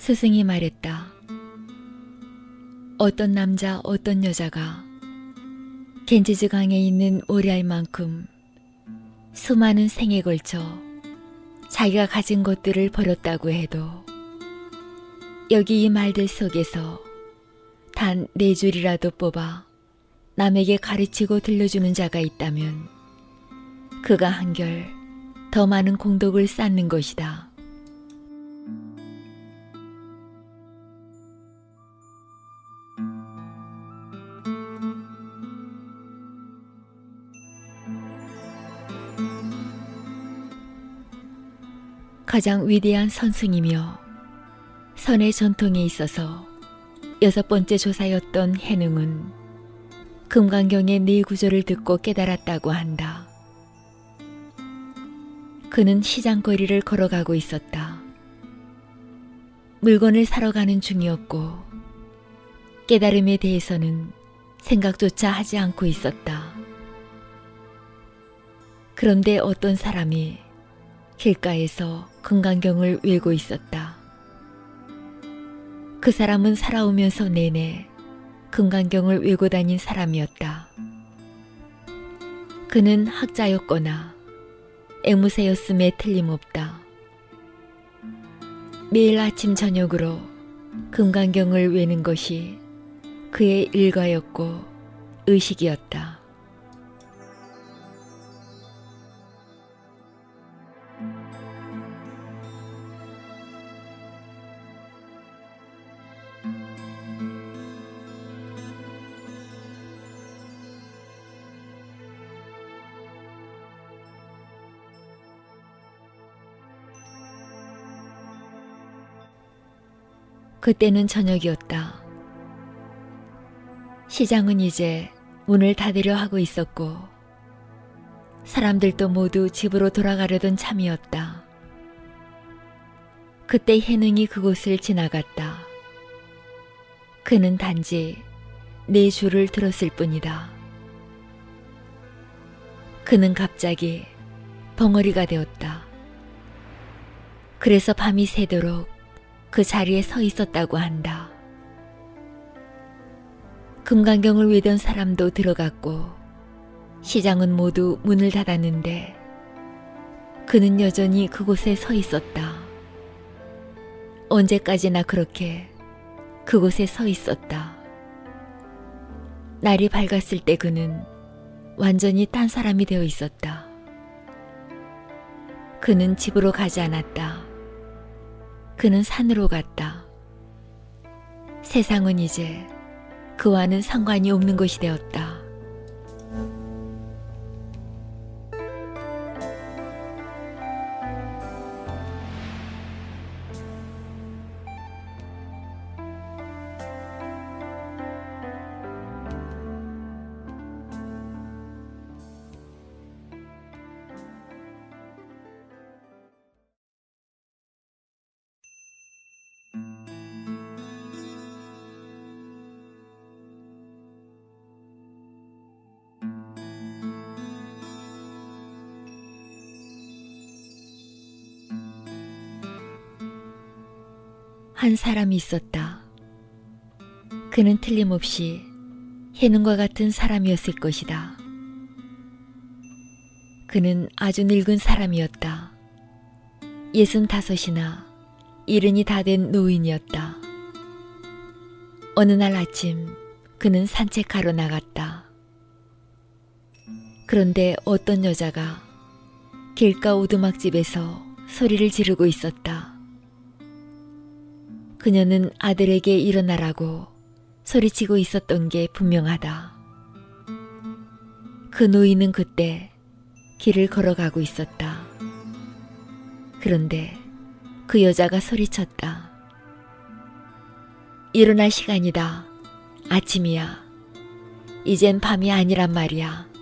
스승이 말했다. 어떤 남자, 어떤 여자가 겐지즈강에 있는 오리알만큼 수많은 생에 걸쳐 자기가 가진 것들을 버렸다고 해도 여기 이 말들 속에서 단 4줄이라도 뽑아 남에게 가르치고 들려주는 자가 있다면 그가 한결 더 많은 공덕을 쌓는 것이다. 가장 위대한 선승이며 선의 전통에 있어서 6번째 조사였던 해능은 금강경의 4구절을 듣고 깨달았다고 한다. 그는 시장거리를 걸어가고 있었다. 물건을 사러 가는 중이었고 깨달음에 대해서는 생각조차 하지 않고 있었다. 그런데 어떤 사람이 길가에서 금강경을 외고 있었다. 그 사람은 살아오면서 내내 금강경을 외고 다닌 사람이었다. 그는 학자였거나 앵무새였음에 틀림없다. 매일 아침 저녁으로 금강경을 외는 것이 그의 일과였고 의식이었다. 그때는 저녁이었다. 시장은 이제 문을 닫으려 하고 있었고 사람들도 모두 집으로 돌아가려던 참이었다. 그때 해능이 그곳을 지나갔다. 그는 단지 4줄을 들었을 뿐이다. 그는 갑자기 벙어리가 되었다. 그래서 밤이 새도록 그 자리에 서 있었다고 한다. 금강경을 외던 사람도 들어갔고 시장은 모두 문을 닫았는데 그는 여전히 그곳에 서 있었다. 언제까지나 그렇게 그곳에 서 있었다. 날이 밝았을 때 그는 완전히 딴 사람이 되어 있었다. 그는 집으로 가지 않았다. 그는 산으로 갔다. 세상은 이제 그와는 상관이 없는 것이 되었다. 한 사람이 있었다. 그는 틀림없이 해능과 같은 사람이었을 것이다. 그는 아주 늙은 사람이었다. 65이나 70이 다 된 노인이었다. 어느 날 아침 그는 산책하러 나갔다. 그런데 어떤 여자가 길가 오두막집에서 소리를 지르고 있었다. 그녀는 아들에게 일어나라고 소리치고 있었던 게 분명하다. 그 노인은 그때 길을 걸어가고 있었다. 그런데 그 여자가 소리쳤다. 일어날 시간이다. 아침이야. 이젠 밤이 아니란 말이야.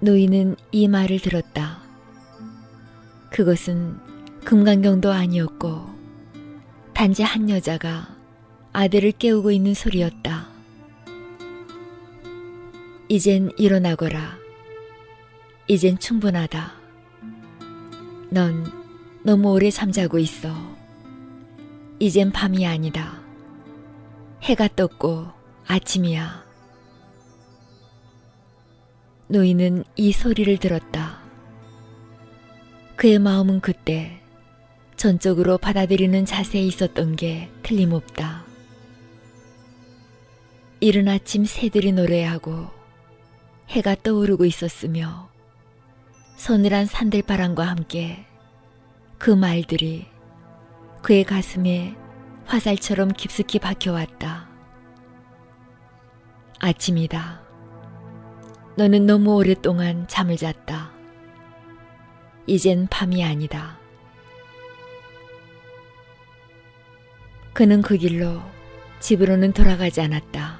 노인은 이 말을 들었다. 그것은 금강경도 아니었고 단지 한 여자가 아들을 깨우고 있는 소리였다. 이젠 일어나거라. 이젠 충분하다. 넌 너무 오래 잠자고 있어. 이젠 밤이 아니다. 해가 떴고 아침이야. 노인은 이 소리를 들었다. 그의 마음은 그때 전적으로 받아들이는 자세에 있었던 게 틀림없다. 이른 아침 새들이 노래하고 해가 떠오르고 있었으며 서늘한 산들바람과 함께 그 말들이 그의 가슴에 화살처럼 깊숙이 박혀왔다. 아침이다. 너는 너무 오랫동안 잠을 잤다. 이젠 밤이 아니다. 그는 그 길로 집으로는 돌아가지 않았다.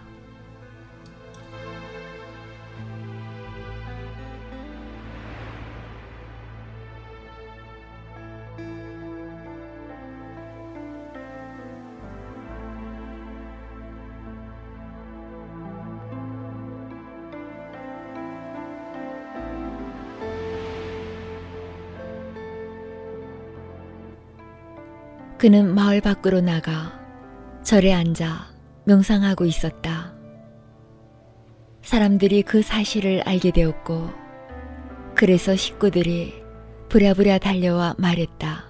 그는 마을 밖으로 나가 절에 앉아 명상하고 있었다. 사람들이 그 사실을 알게 되었고 그래서 식구들이 부랴부랴 달려와 말했다.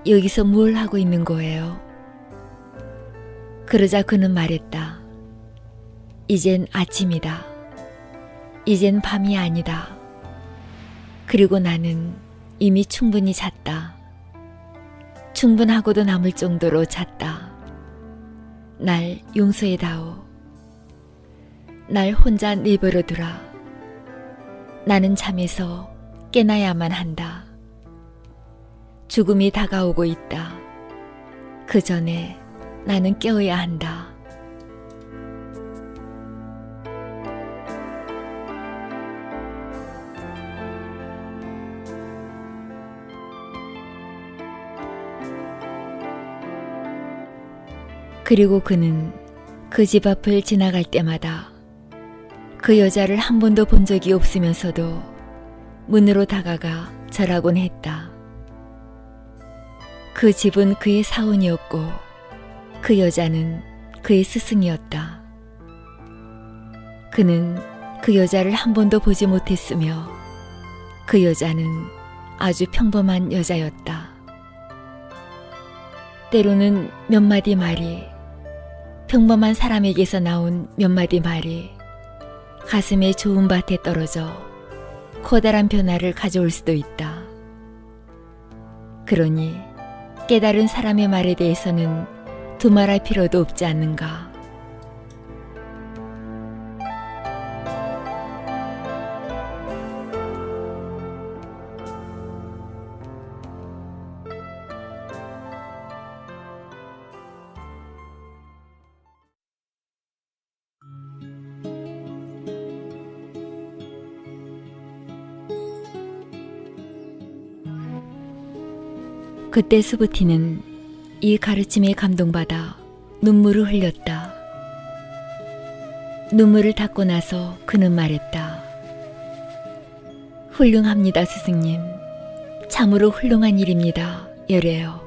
여기서 뭘 하고 있는 거예요? 그러자 그는 말했다. 이젠 아침이다. 이젠 밤이 아니다. 그리고 나는 이미 충분히 잤다. 충분하고도 남을 정도로 잤다. 날 용서해다오. 날 혼자 내버려 두라. 나는 잠에서 깨나야만 한다. 죽음이 다가오고 있다. 그 전에 나는 깨어야 한다. 그리고 그는 그 집 앞을 지나갈 때마다 그 여자를 한 번도 본 적이 없으면서도 문으로 다가가 절하곤 했다. 그 집은 그의 사원이었고 그 여자는 그의 스승이었다. 그는 그 여자를 한 번도 보지 못했으며 그 여자는 아주 평범한 여자였다. 때로는 몇 마디 말이, 평범한 사람에게서 나온 몇 마디 말이 가슴에 좋은 밭에 떨어져 커다란 변화를 가져올 수도 있다. 그러니 깨달은 사람의 말에 대해서는 두말할 필요도 없지 않는가. 그때 수부티는 이 가르침에 감동받아 눈물을 흘렸다. 눈물을 닦고 나서 그는 말했다. 훌륭합니다, 스승님. 참으로 훌륭한 일입니다, 열애요.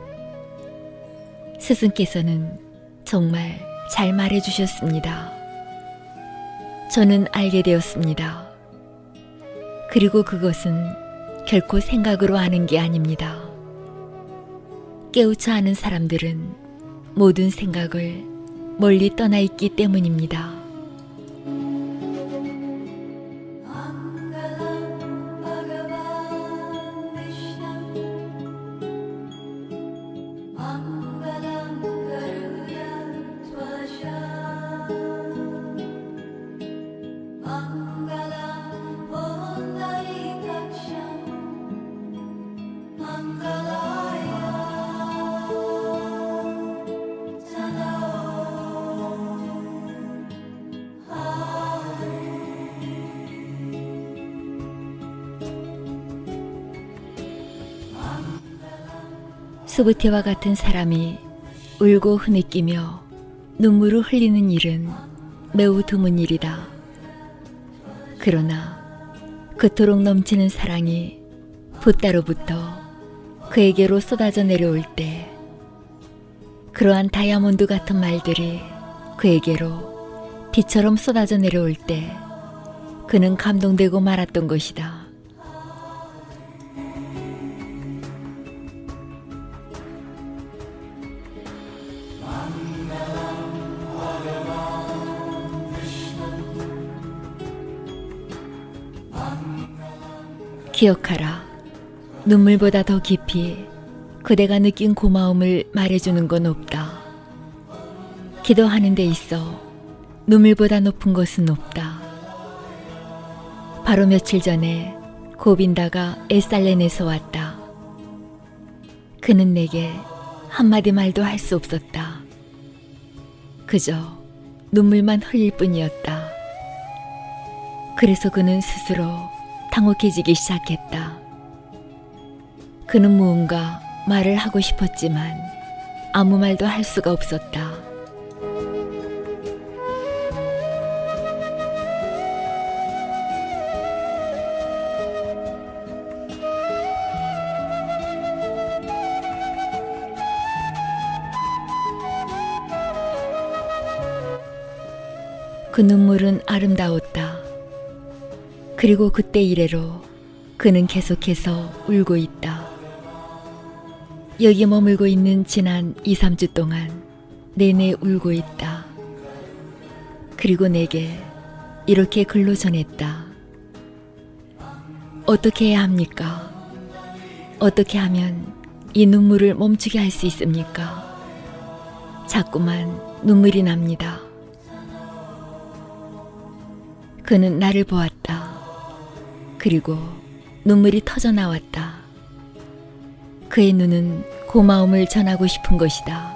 스승께서는 정말 잘 말해주셨습니다. 저는 알게 되었습니다. 그리고 그것은 결코 생각으로 하는 게 아닙니다. 깨우쳐 하는 사람들은 모든 생각을 멀리 떠나 있기 때문입니다. 수부태와 같은 사람이 울고 흐느끼며 눈물을 흘리는 일은 매우 드문 일이다. 그러나 그토록 넘치는 사랑이 붓다로부터 그에게로 쏟아져 내려올 때 그러한 다이아몬드 같은 말들이 그에게로 비처럼 쏟아져 내려올 때 그는 감동되고 말았던 것이다. 기억하라. 눈물보다 더 깊이 그대가 느낀 고마움을 말해주는 건 없다. 기도하는 데 있어 눈물보다 높은 것은 없다. 바로 며칠 전에 고빈다가 에살렌에서 왔다. 그는 내게 한마디 말도 할 수 없었다. 그저 눈물만 흘릴 뿐이었다. 그래서 그는 스스로 당혹해지기 시작했다. 그는 무언가 말을 하고 싶었지만 아무 말도 할 수가 없었다. 그 눈물은 아름다웠다. 그리고 그때 이래로 그는 계속해서 울고 있다. 여기 머물고 있는 지난 2, 3주 동안 내내 울고 있다. 그리고 내게 이렇게 글로 전했다. 어떻게 해야 합니까? 어떻게 하면 이 눈물을 멈추게 할 수 있습니까? 자꾸만 눈물이 납니다. 그는 나를 보았다. 그리고 눈물이 터져 나왔다. 그의 눈은 고마움을 전하고 싶은 것이다.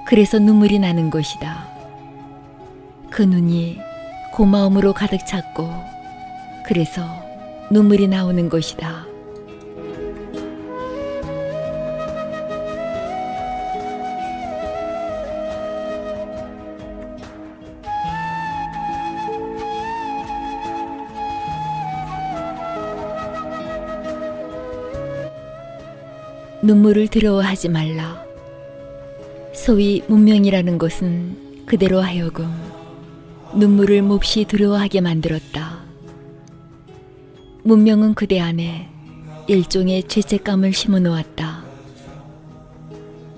그래서 눈물이 나는 것이다. 그 눈이 고마움으로 가득 찼고 그래서 눈물이 나오는 것이다. 눈물을 두려워하지 말라. 소위 문명이라는 것은 그대로 하여금 눈물을 몹시 두려워하게 만들었다. 문명은 그대 안에 일종의 죄책감을 심어 놓았다.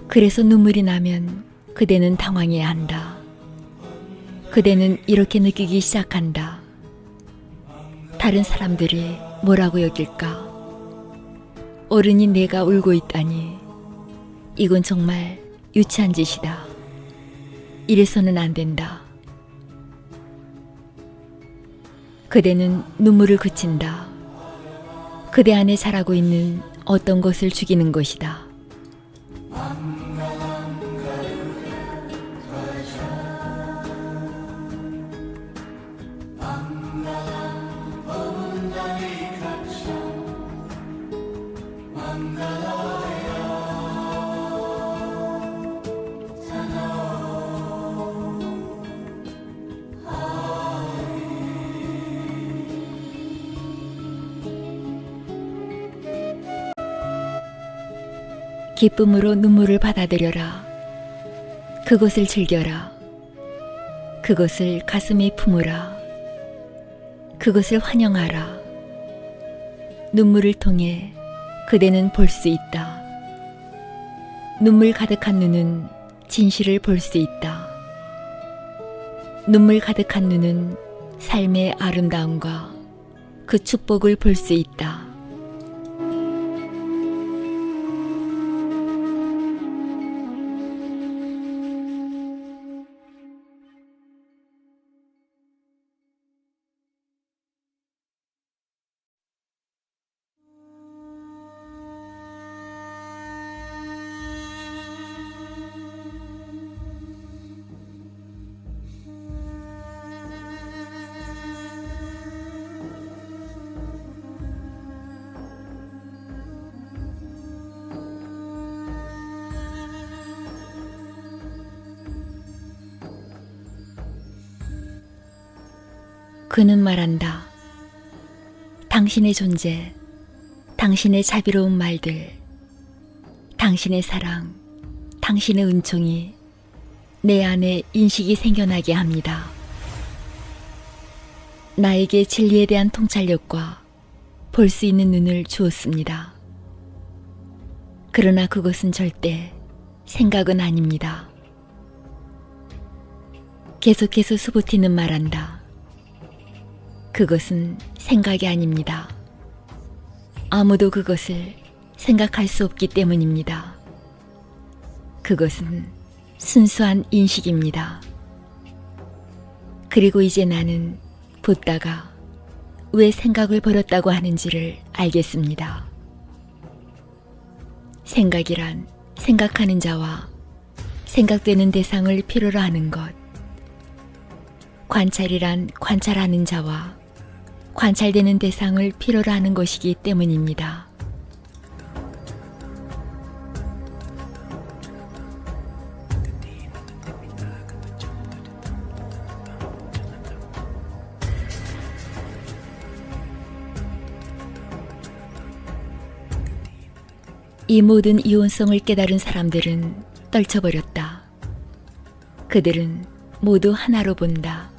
그래서 눈물이 나면 그대는 당황해야 한다. 그대는 이렇게 느끼기 시작한다. 다른 사람들이 뭐라고 여길까? 어른이 내가 울고 있다니 이건 정말 유치한 짓이다. 이래서는 안 된다. 그대는 눈물을 그친다. 그대 안에 자라고 있는 어떤 것을 죽이는 것이다. 기쁨으로 눈물을 받아들여라. 그것을 즐겨라. 그것을 가슴에 품으라. 그것을 환영하라. 눈물을 통해 그대는 볼 수 있다. 눈물 가득한 눈은 진실을 볼 수 있다. 눈물 가득한 눈은 삶의 아름다움과 그 축복을 볼 수 있다. 그는 말한다. 당신의 존재, 당신의 자비로운 말들, 당신의 사랑, 당신의 은총이 내 안에 인식이 생겨나게 합니다. 나에게 진리에 대한 통찰력과 볼 수 있는 눈을 주었습니다. 그러나 그것은 절대 생각은 아닙니다. 계속해서 수부티는 말한다. 그것은 생각이 아닙니다. 아무도 그것을 생각할 수 없기 때문입니다. 그것은 순수한 인식입니다. 그리고 이제 나는 붓다가 왜 생각을 버렸다고 하는지를 알겠습니다. 생각이란 생각하는 자와 생각되는 대상을 필요로 하는 것, 관찰이란 관찰하는 자와 관찰되는 대상을 필요로 하는 것이기 때문입니다. 이 모든 이원성을 깨달은 사람들은 떨쳐버렸다. 그들은 모두 하나로 본다.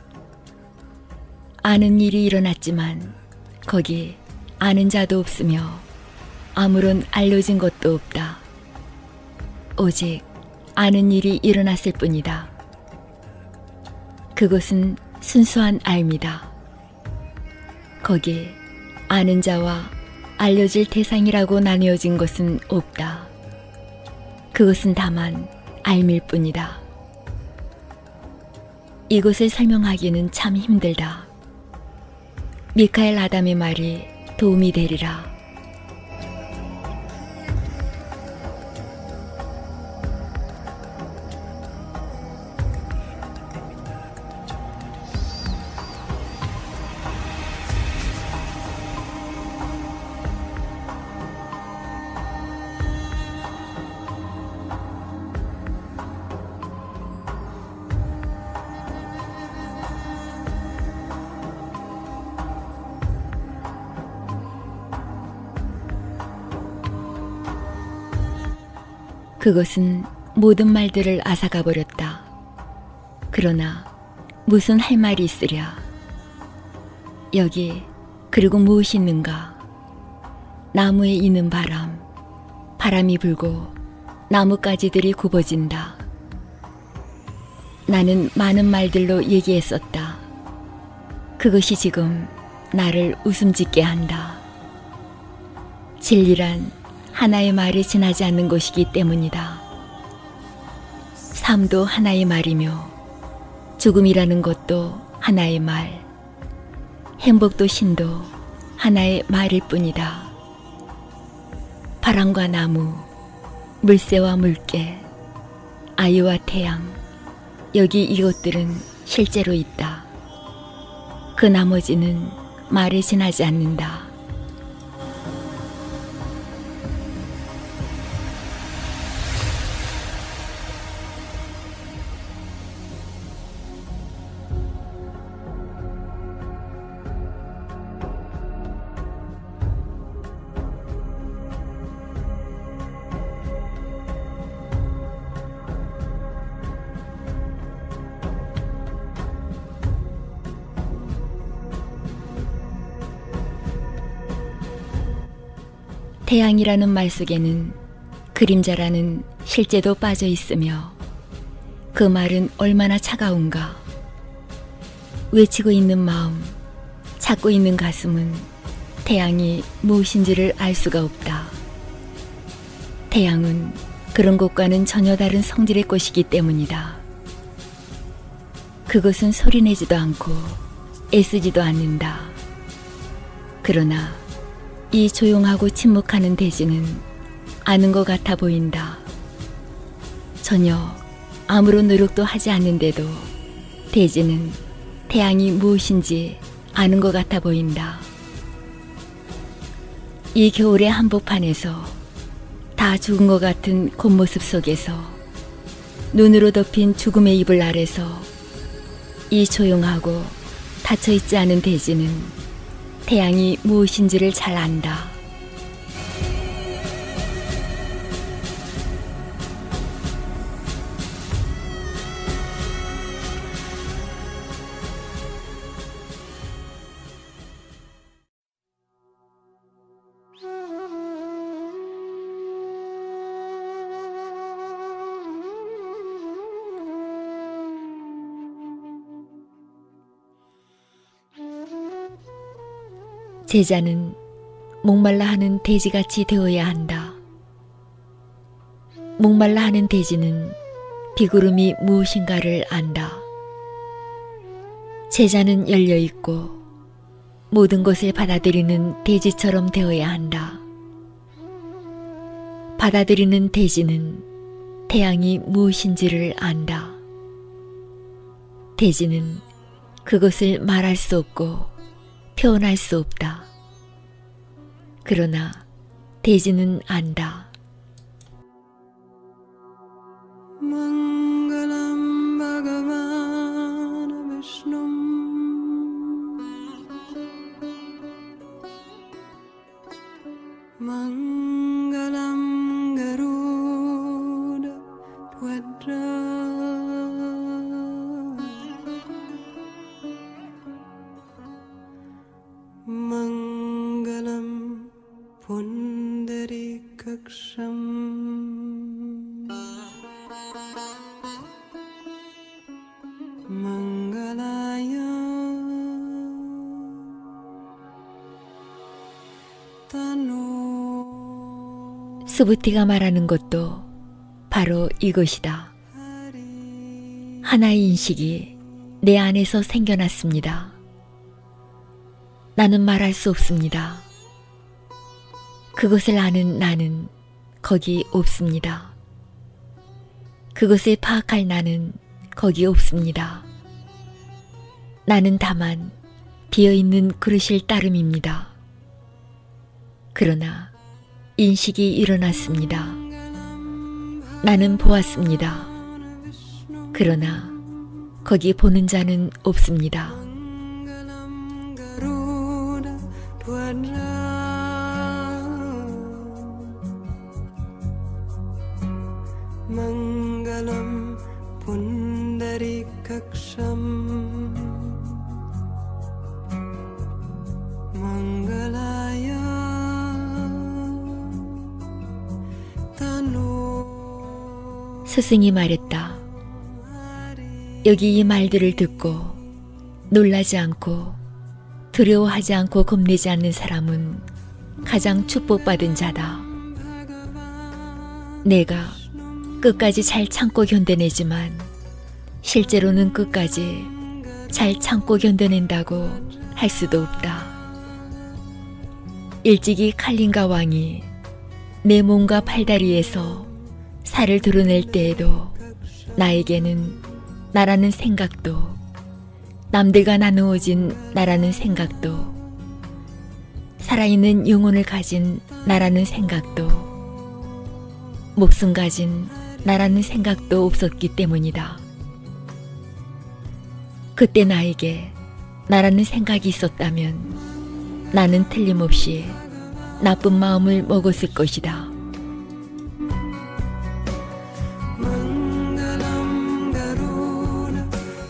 아는 일이 일어났지만 거기 아는 자도 없으며 아무런 알려진 것도 없다. 오직 아는 일이 일어났을 뿐이다. 그것은 순수한 알미다. 거기 아는 자와 알려질 대상이라고 나뉘어진 것은 없다. 그것은 다만 알미일 뿐이다. 이것을 설명하기는 참 힘들다. 미카엘 아담의 말이 도움이 되리라. 그것은 모든 말들을 앗아가 버렸다. 그러나 무슨 할 말이 있으랴. 여기 그리고 무엇이 있는가. 나무에 이는 바람, 바람이 불고 나뭇가지들이 굽어진다. 나는 많은 말들로 얘기했었다. 그것이 지금 나를 웃음짓게 한다. 진리란 하나의 말이 지나지 않는 것이기 때문이다. 삶도 하나의 말이며 죽음이라는 것도 하나의 말, 행복도 신도 하나의 말일 뿐이다. 바람과 나무, 물새와 물개, 아이와 태양, 여기 이것들은 실제로 있다. 그 나머지는 말에 지나지 않는다. 태양이라는 말 속에는 그림자라는 실제도 빠져 있으며 그 말은 얼마나 차가운가. 외치고 있는 마음, 찾고 있는 가슴은 태양이 무엇인지를 알 수가 없다. 태양은 그런 것과는 전혀 다른 성질의 것이기 때문이다. 그것은 소리내지도 않고 애쓰지도 않는다. 그러나 이 조용하고 침묵하는 대지는 아는 것 같아 보인다. 전혀 아무런 노력도 하지 않는데도 대지는 태양이 무엇인지 아는 것 같아 보인다. 이 겨울의 한복판에서 다 죽은 것 같은 겉모습 속에서 눈으로 덮인 죽음의 이불 아래서 이 조용하고 닫혀있지 않은 대지는 태양이 무엇인지를 잘 안다. 제자는 목말라 하는 돼지같이 되어야 한다. 목말라 하는 돼지는 비구름이 무엇인가를 안다. 제자는 열려있고 모든 것을 받아들이는 돼지처럼 되어야 한다. 받아들이는 돼지는 태양이 무엇인지를 안다. 돼지는 그것을 말할 수 없고 표현할 수 없다. 그러나 돼지는 안다. Mangalam Bhagavan Vishnum Mangalam Garuda Dhwajra Mangalam Pundarikaksham Mangalaya Tanu 수부티가 말하는 것도 바로 이것이다. 하나의 인식이 내 안에서 생겨났습니다. 나는 말할 수 없습니다. 그것을 아는 나는 거기 없습니다. 그것을 파악할 나는 거기 없습니다. 나는 다만 비어있는 그릇일 따름입니다. 그러나 인식이 일어났습니다. 나는 보았습니다. 그러나 거기 보는 자는 없습니다. Mangalam Pundarikaksham Mangalaya Tanu 스승이 말했다. 여기 이 말들을 듣고 놀라지 않고 두려워하지 않고 겁내지 않는 사람은 가장 축복받은 자다. 내가 끝까지 잘 참고 견뎌내지만 실제로는 끝까지 잘 참고 견뎌낸다고 할 수도 없다. 일찍이 칼린가 왕이 내 몸과 팔다리에서 살을 드러낼 때에도 나에게는 나라는 생각도 남들과 나누어진 나라는 생각도 살아있는 영혼을 가진 나라는 생각도 목숨 가진 나라는 생각도 없었기 때문이다. 그때 나에게 나라는 생각이 있었다면 나는 틀림없이 나쁜 마음을 먹었을 것이다. Mangalam Garuda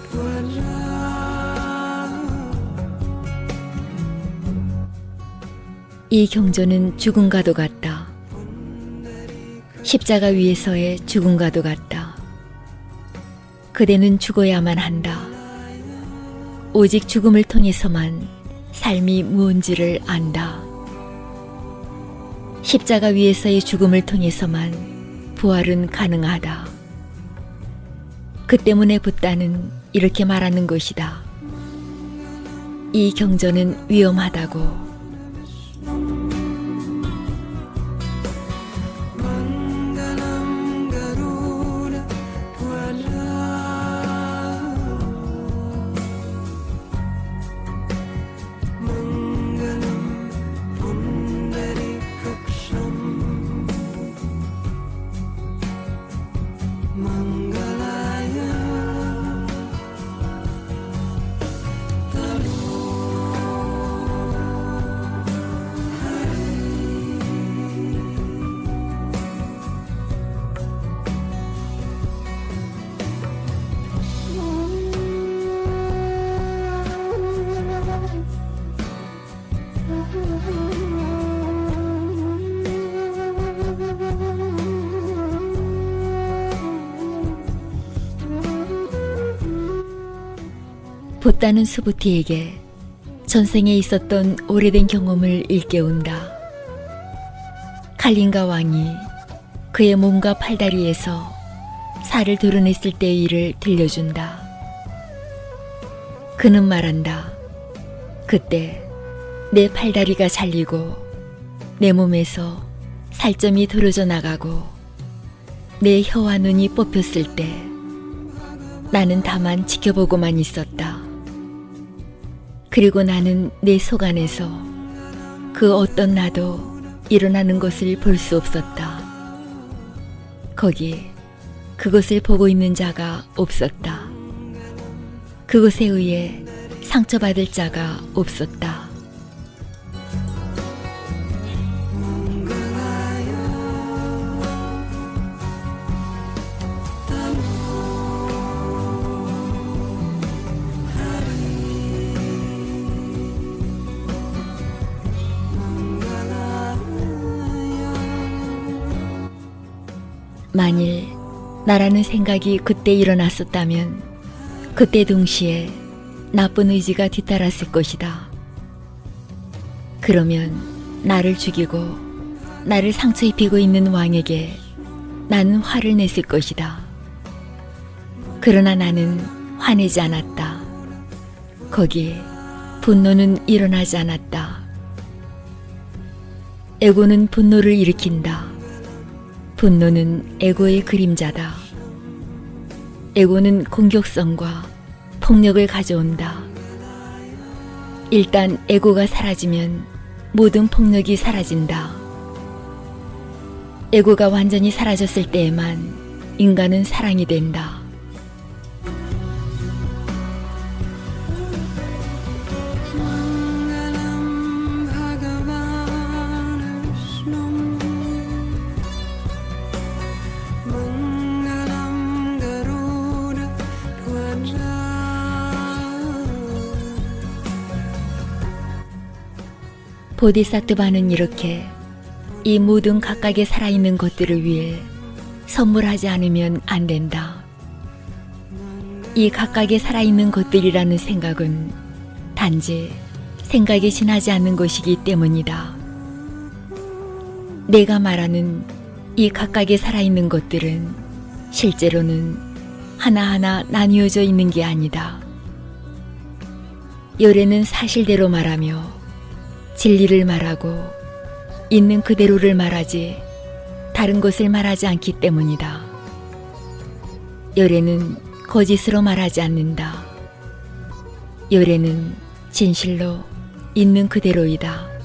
Dhwajra 이 경전은 죽음과도 같다. 십자가 위에서의 죽음과도 같다. 그대는 죽어야만 한다. 오직 죽음을 통해서만 삶이 무언지를 안다. 십자가 위에서의 죽음을 통해서만 부활은 가능하다. 그 때문에 붓다는 이렇게 말하는 것이다. 이 경전은 위험하다고. Mangalam Garuda Dhwajra Mangalam Pundarikaksham Mangalaya Tanu 붓다는 수부티에게 전생에 있었던 오래된 경험을 일깨운다. 칼린가 왕이 그의 몸과 팔다리에서 살을 드러냈을 때의 일을 들려준다. 그는 말한다. 그때 내 팔다리가 잘리고 내 몸에서 살점이 드러져 나가고 내 혀와 눈이 뽑혔을 때 나는 다만 지켜보고만 있었다. 그리고 나는 내 속 안에서 그 어떤 나도 일어나는 것을 볼 수 없었다. 거기 그것을 보고 있는 자가 없었다. 그것에 의해 상처받을 자가 없었다. 만일 나라는 생각이 그때 일어났었다면 그때 동시에 나쁜 의지가 뒤따랐을 것이다. 그러면 나를 죽이고 나를 상처 입히고 있는 왕에게 나는 화를 냈을 것이다. 그러나 나는 화내지 않았다. 거기에 분노는 일어나지 않았다. 에고는 분노를 일으킨다. 분노는 에고의 그림자다. 에고는 공격성과 폭력을 가져온다. 일단 에고가 사라지면 모든 폭력이 사라진다. 에고가 완전히 사라졌을 때에만 인간은 사랑이 된다. 보디사트바는 이렇게 이 모든 각각의 살아있는 것들을 위해 선물하지 않으면 안 된다. 이 각각의 살아있는 것들이라는 생각은 단지 생각이 지나지 않는 것이기 때문이다. 내가 말하는 이 각각의 살아있는 것들은 실제로는 하나하나 나뉘어져 있는 게 아니다. 열애는 사실대로 말하며 진리를 말하고 있는 그대로를 말하지 다른 것을 말하지 않기 때문이다. 열애는 거짓으로 말하지 않는다. 열애는 진실로 있는 그대로이다.